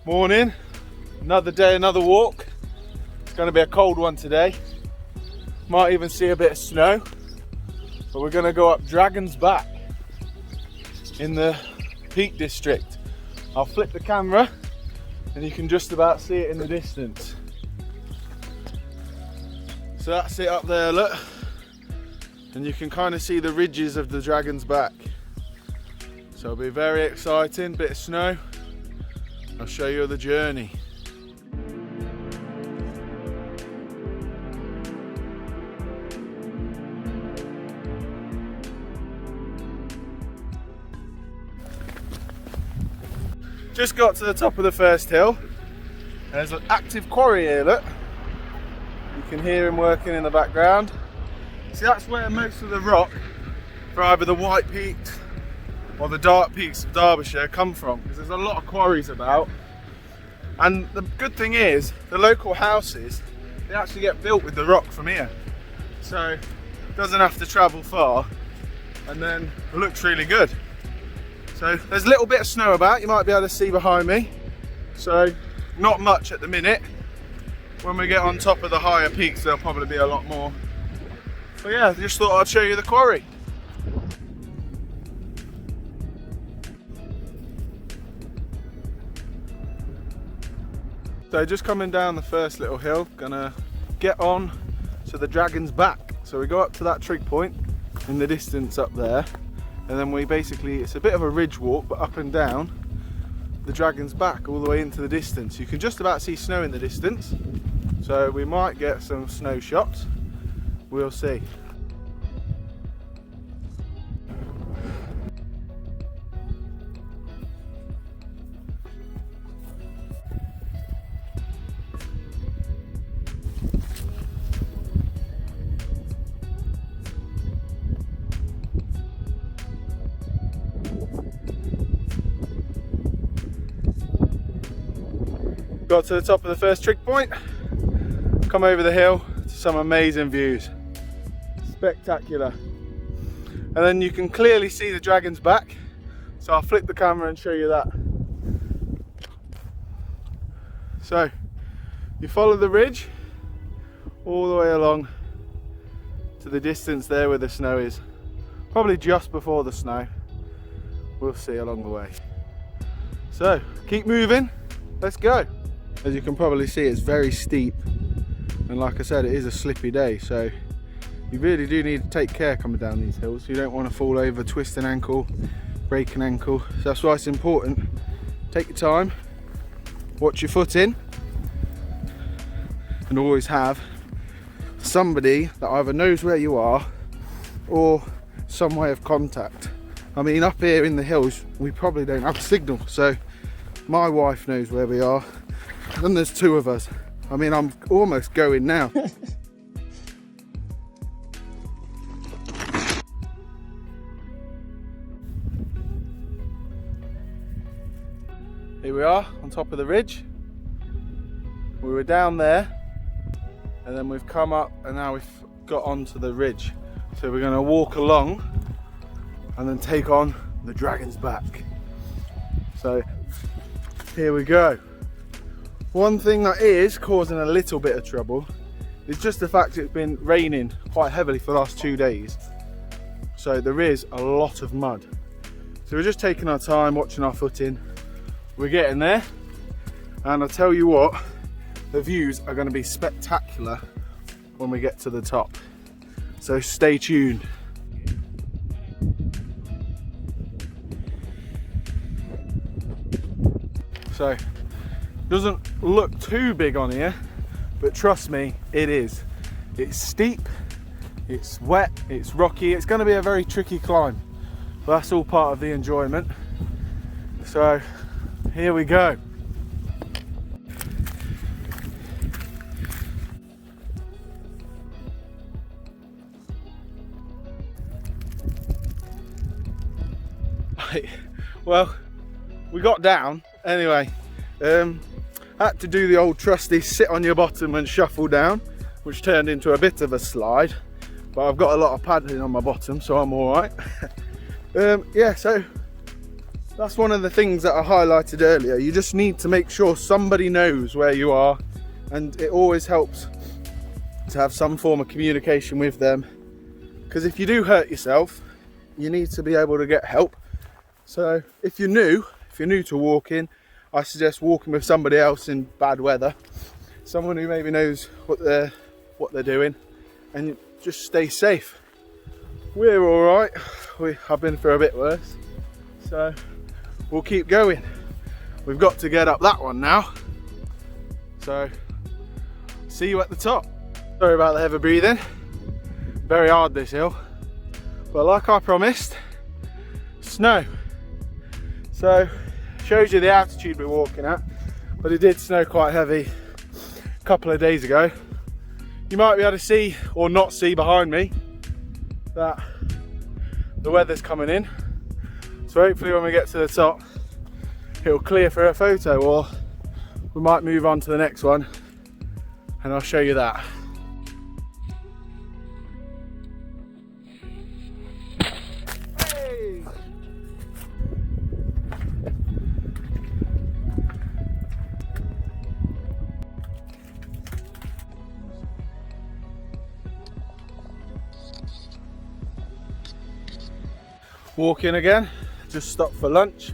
Morning, another day, another walk. It's going to be a cold one today. Might even see a bit of snow, but we're going to go up Dragon's Back in the Peak District. I'll flip the camera and you can just about see it in the distance. So that's it up there, look, and you can kind of see the ridges of the Dragon's Back. So it'll be very exciting, bit of snow. I'll show you the journey. Just got to the top of the first hill. There's an active quarry here, look. You can hear him working in the background. See, that's where most of the rock for either the White Peaks or the Dark Peaks of Derbyshire come from, because there's a lot of quarries about. And the good thing is, the local houses, they actually get built with the rock from here. So it doesn't have to travel far, and then it looks really good. So there's a little bit of snow about, you might be able to see behind me. So not much at the minute. When we get on top of the higher peaks, there'll probably be a lot more. But yeah, just thought I'd show you the quarry. So just coming down the first little hill, gonna get on to the Dragon's Back. So we go up to that trig point in the distance up there, and then we basically, it's a bit of a ridge walk, but up and down the Dragon's Back all the way into the distance. You can just about see snow in the distance, so we might get some snow shots, we'll see. Got to the top of the first trig point, come over the hill to some amazing views. Spectacular. And then you can clearly see the Dragon's Back, so I'll flip the camera and show you that. So you follow the ridge all the way along to the distance there where the snow is, probably just before the snow. We'll see along the way. So keep moving, let's go. As you can probably see, it's very steep, and like I said, it is a slippy day, so you really do need to take care coming down these hills. You don't want to fall over, twist an ankle, break an ankle. So that's why it's important, take your time, watch your footing, and always have somebody that either knows where you are or some way of contact. I mean, up here in the hills we probably don't have a signal, so my wife knows where we are. Then there's two of us. I mean, I'm almost going now. Here we are on top of the ridge. We were down there, and then we've come up, and now we've got onto the ridge. So we're going to walk along and then take on the Dragon's Back. So here we go. One thing that is causing a little bit of trouble is just the fact it's been raining quite heavily for the last 2 days. So there is a lot of mud. So we're just taking our time, watching our footing. We're getting there, and I'll tell you what, the views are going to be spectacular when we get to the top. So stay tuned. So doesn't look too big on here, but trust me, it is. It's steep, it's wet, it's rocky. It's going to be a very tricky climb, but that's all part of the enjoyment. So here we go. Well, we got down anyway. Had to do the old trusty sit on your bottom and shuffle down, which turned into a bit of a slide, but I've got a lot of padding on my bottom, so I'm all right. Yeah, so That's one of the things that I highlighted earlier. You just need to make sure somebody knows where you are, and it always helps to have some form of communication with them, because if you do hurt yourself, you need to be able to get help. So if you're new to walking, I suggest walking with somebody else in bad weather, someone who maybe knows what they're doing, and just stay safe. We're all right. I've been through a bit worse, so we'll keep going. We've got to get up that one now, so see you at the top. Sorry about the heavy breathing. Very hard this hill, but like I promised, snow. So shows you the altitude we're walking at, but it did snow quite heavy a couple of days ago. You might be able to see or not see behind me that the weather's coming in, so hopefully when we get to the top it'll clear for a photo, or we might move on to the next one and I'll show you that. Hey! Walking again, just stopped for lunch.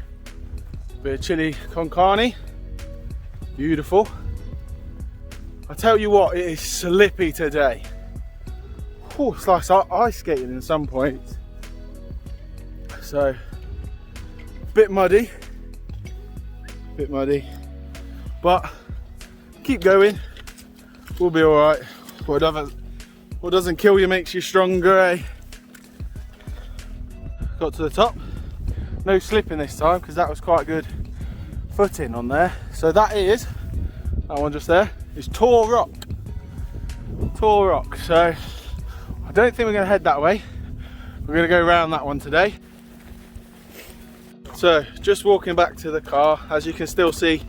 Bit of chili con carne, beautiful. I tell you what, it is slippy today. Oh, it's like ice skating in some points. So, bit muddy, but keep going. We'll be all right. What doesn't kill you makes you stronger, eh? Got to the top, no slipping this time because that was quite good footing on there. So that one just there is Tor Rock. So I don't think we're going to head that way. We're going to go around that one today. So just walking back to the car, as you can still see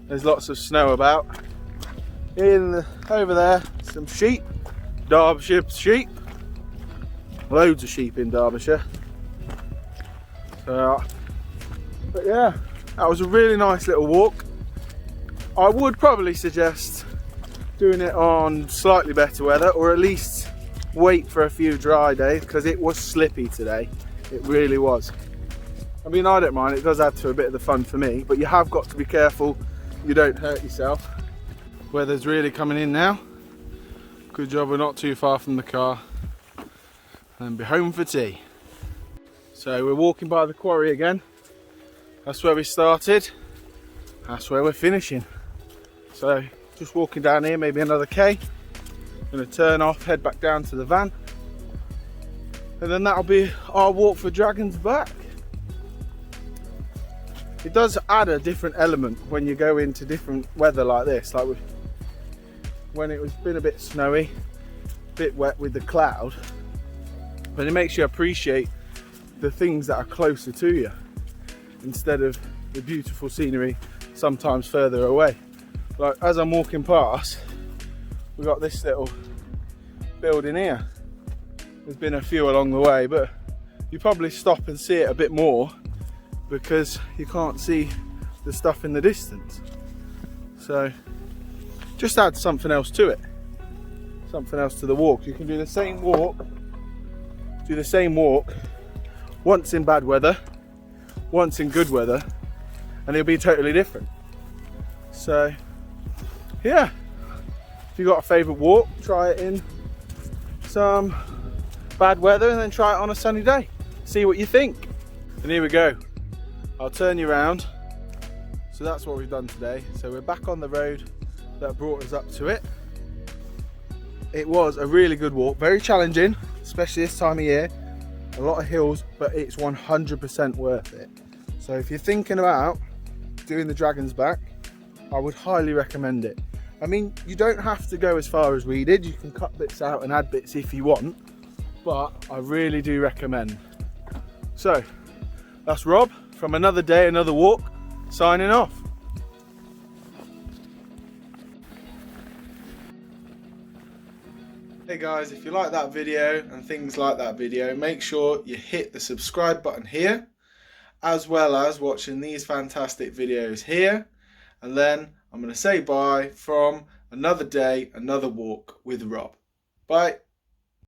there's lots of snow about. Over there some sheep, Derbyshire sheep, loads of sheep in Derbyshire. But yeah, that was a really nice little walk. I would probably suggest doing it on slightly better weather, or at least wait for a few dry days, because it was slippy today. It really was. I mean, I don't mind, it does add to a bit of the fun for me, but you have got to be careful you don't hurt yourself. Weather's really coming in now. Good job we're not too far from the car, and be home for tea. So we're walking by the quarry again. That's where we started. That's where we're finishing. So just walking down here, maybe another K. Gonna turn off, head back down to the van. And then that'll be our walk for Dragon's Back. It does add a different element when you go into different weather like this. Like when it was been a bit snowy, a bit wet with the cloud. But it makes you appreciate the things that are closer to you instead of the beautiful scenery sometimes further away. Like as I'm walking past, we got this little building here. There's been a few along the way, but you probably stop and see it a bit more because you can't see the stuff in the distance. So just add something else to it, something else to the walk. You can do the same walk once in bad weather, once in good weather, and it'll be totally different. So yeah, if you've got a favourite walk, try it in some bad weather and then try it on a sunny day. See what you think. And here we go. I'll turn you around. So that's what we've done today. So we're back on the road that brought us up to it. It was a really good walk, very challenging, especially this time of year. A lot of hills, but it's 100% worth it. So if you're thinking about doing the Dragon's Back, I would highly recommend it. I mean, you don't have to go as far as we did. You can cut bits out and add bits if you want, but I really do recommend. So that's Rob from Another Day, Another Walk, signing off. Hey guys, if you like that video and things like that video, make sure you hit the subscribe button here as well as watching these fantastic videos here. And then I'm going to say bye from another day, another walk with Rob. Bye.